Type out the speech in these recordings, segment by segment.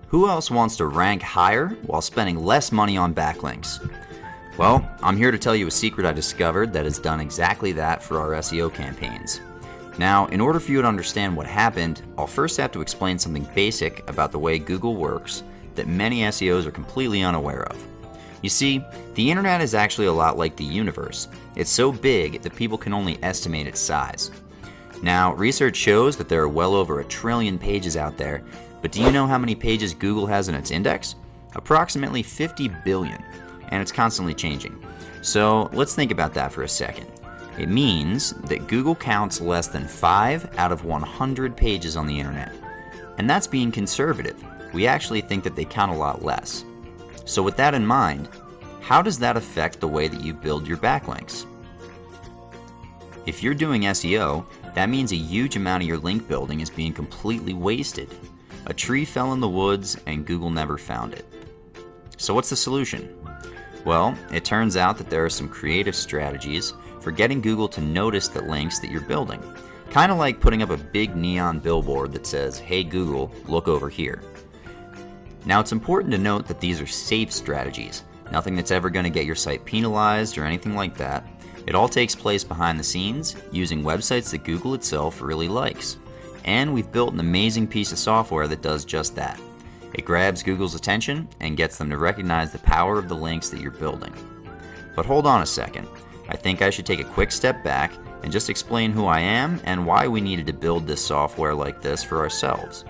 Who else wants to rank higher while spending less money on backlinks? Well, I'm here to tell you a secret I discovered that has done exactly that for our SEO campaigns. Now, in order for you to understand what happened, I'll first have to explain something basic about the way Google works that many SEOs are completely unaware of. You see, the internet is actually a lot like the universe. It's so big that people can only estimate its size. Now, research shows that there are well over 1 trillion pages out there, but do you know how many pages Google has in its index? Approximately 50 billion, and it's constantly changing. So let's think about that for a second. It means that Google counts less than 5 out of 100 pages on the internet. And that's being conservative. We actually think that they count a lot less. So with that in mind, how does that affect the way that you build your backlinks? If you're doing SEO, that means a huge amount of your link building is being completely wasted. A tree fell in the woods and Google never found it. So what's the solution? Well, it turns out that there are some creative strategies for getting Google to notice the links that you're building. Kind of like putting up a big neon billboard that says, "Hey Google, look over here." Now it's important to note that these are safe strategies, nothing that's ever going to get your site penalized or anything like that. It all takes place behind the scenes using websites that Google itself really likes. And we've built an amazing piece of software that does just that. It grabs Google's attention and gets them to recognize the power of the links that you're building. But hold on a second. I think I should take a quick step back and just explain who I am and why we needed to build this software like this for ourselves.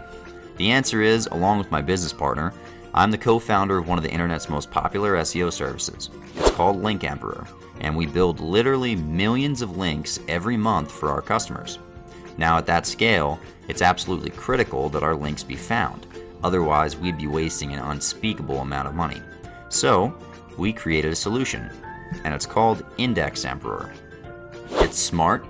The answer is, along with my business partner, I'm the co-founder of one of the internet's most popular SEO services. It's called Link Emperor, and we build literally millions of links every month for our customers. Now at that scale, it's absolutely critical that our links be found. Otherwise, we'd be wasting an unspeakable amount of money. So, we created a solution, and it's called Index Emperor. It's smart,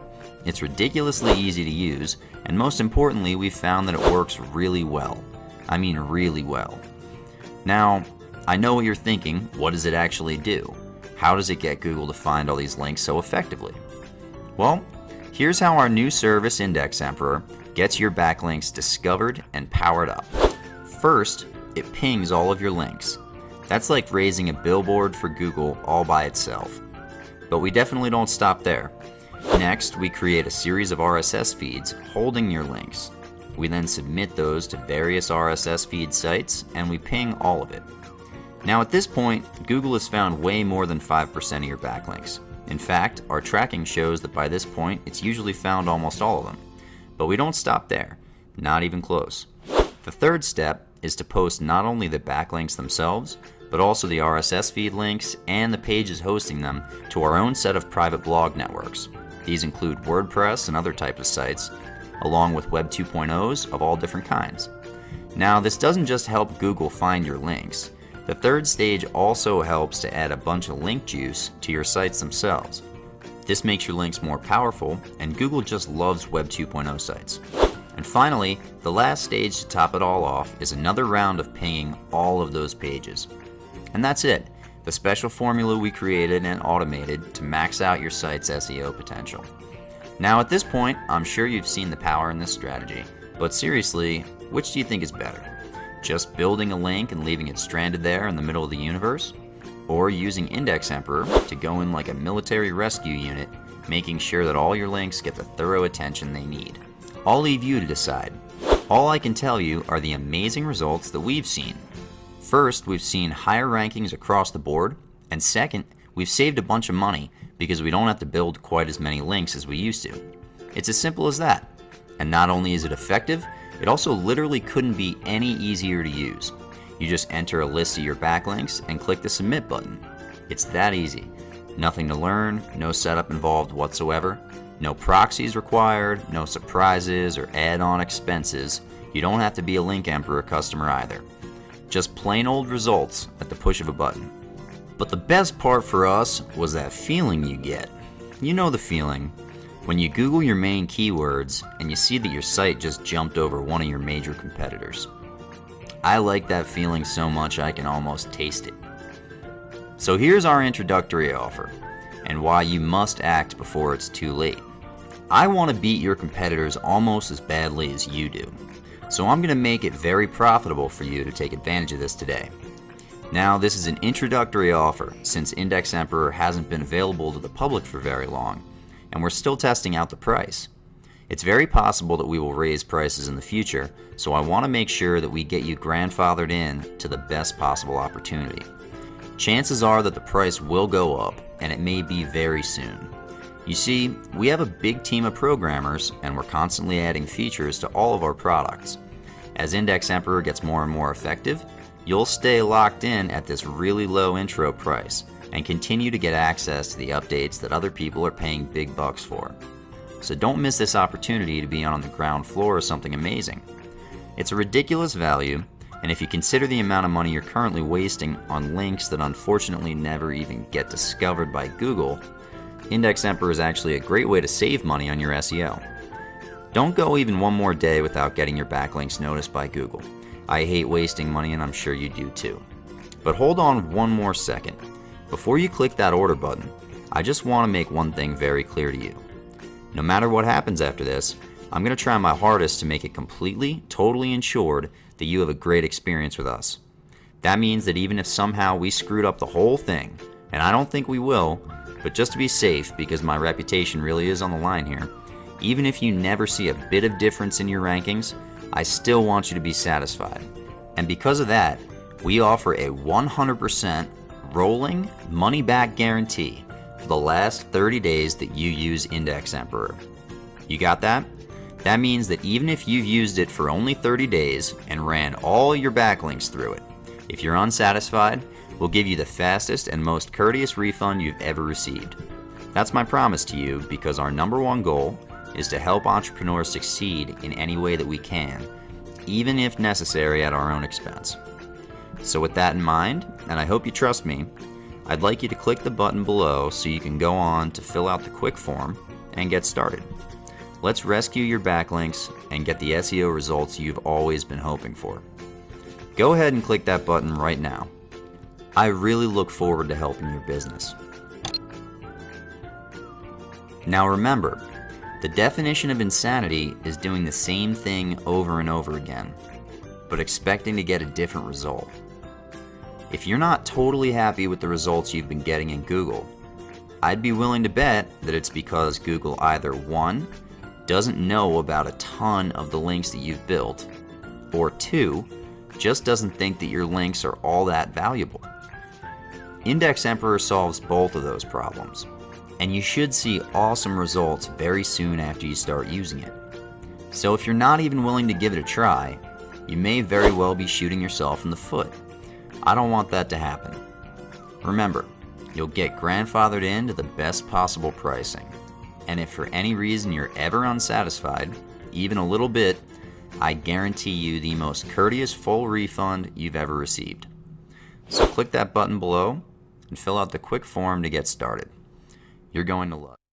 it's ridiculously easy to use, and most importantly, we've found that it works really well. I mean really well. Now, I know what you're thinking. What does it actually do? How does it get Google to find all these links so effectively? Well, here's how our new service, Index Emperor, gets your backlinks discovered and powered up. First, it pings all of your links. That's like raising a billboard for Google all by itself. But we definitely don't stop there. Next, we create a series of RSS feeds holding your links. We then submit those to various RSS feed sites, and we ping all of it. Now at this point, Google has found way more than 5% of your backlinks. In fact, our tracking shows that by this point, it's usually found almost all of them. But we don't stop there, not even close. The third step is to post not only the backlinks themselves, but also the RSS feed links and the pages hosting them to our own set of private blog networks. These include WordPress and other types of sites, along with Web 2.0s of all different kinds. Now, this doesn't just help Google find your links. The third stage also helps to add a bunch of link juice to your sites themselves. This makes your links more powerful, and Google just loves Web 2.0 sites. And finally, the last stage to top it all off is another round of pinging all of those pages. And that's it, the special formula we created and automated to max out your site's SEO potential. Now at this point, I'm sure you've seen the power in this strategy, but seriously, which do you think is better? Just building a link and leaving it stranded there in the middle of the universe? Or using Index Emperor to go in like a military rescue unit, making sure that all your links get the thorough attention they need? I'll leave you to decide. All I can tell you are the amazing results that we've seen. First, we've seen higher rankings across the board, and second, we've saved a bunch of money because we don't have to build quite as many links as we used to. It's as simple as that. And not only is it effective, it also literally couldn't be any easier to use. You just enter a list of your backlinks and click the submit button. It's that easy. Nothing to learn, no setup involved whatsoever, no proxies required, no surprises or add-on expenses. You don't have to be a Link Emperor customer either. Just plain old results at the push of a button. But the best part for us was that feeling you get. You know the feeling when you Google your main keywords and you see that your site just jumped over one of your major competitors. I like that feeling so much I can almost taste it. So here's our introductory offer and why you must act before it's too late. I want to beat your competitors almost as badly as you do. So I'm going to make it very profitable for you to take advantage of this today. Now, this is an introductory offer since Index Emperor hasn't been available to the public for very long, and we're still testing out the price. It's very possible that we will raise prices in the future, so I want to make sure that we get you grandfathered in to the best possible opportunity. Chances are that the price will go up, and it may be very soon. You see, we have a big team of programmers, and we're constantly adding features to all of our products. As Index Emperor gets more and more effective, you'll stay locked in at this really low intro price and continue to get access to the updates that other people are paying big bucks for. So don't miss this opportunity to be on the ground floor of something amazing. It's a ridiculous value, and if you consider the amount of money you're currently wasting on links that unfortunately never even get discovered by Google, Index Emperor is actually a great way to save money on your SEO. Don't go even one more day without getting your backlinks noticed by Google. I hate wasting money, and I'm sure you do too. But hold on one more second. Before you click that order button, I just want to make one thing very clear to you. No matter what happens after this, I'm going to try my hardest to make it completely, totally ensured that you have a great experience with us. That means that even if somehow we screwed up the whole thing, and I don't think we will, but just to be safe, because my reputation really is on the line here, even if you never see a bit of difference in your rankings, I still want you to be satisfied. And because of that, we offer a 100% rolling money-back guarantee for the last 30 days that you use Index Emperor. You got that? That means that even if you've used it for only 30 days and ran all your backlinks through it, if you're unsatisfied, we'll give you the fastest and most courteous refund you've ever received. That's my promise to you, because our #1 goal is to help entrepreneurs succeed in any way that we can, even if necessary at our own expense. So with that in mind, and I hope you trust me, I'd like you to click the button below so you can go on to fill out the quick form and get started. Let's rescue your backlinks and get the SEO results you've always been hoping for. Go ahead and click that button right now. I really look forward to helping your business. Now remember, the definition of insanity is doing the same thing over and over again, but expecting to get a different result. If you're not totally happy with the results you've been getting in Google, I'd be willing to bet that it's because Google either 1, doesn't know about a ton of the links that you've built, or 2, just doesn't think that your links are all that valuable. Index Emperor solves both of those problems, and you should see awesome results very soon after you start using it. So if you're not even willing to give it a try, you may very well be shooting yourself in the foot. I don't want that to happen. Remember, you'll get grandfathered into the best possible pricing, and if for any reason you're ever unsatisfied, even a little bit, I guarantee you the most courteous full refund you've ever received. So click that button below and fill out the quick form to get started. You're going to love it.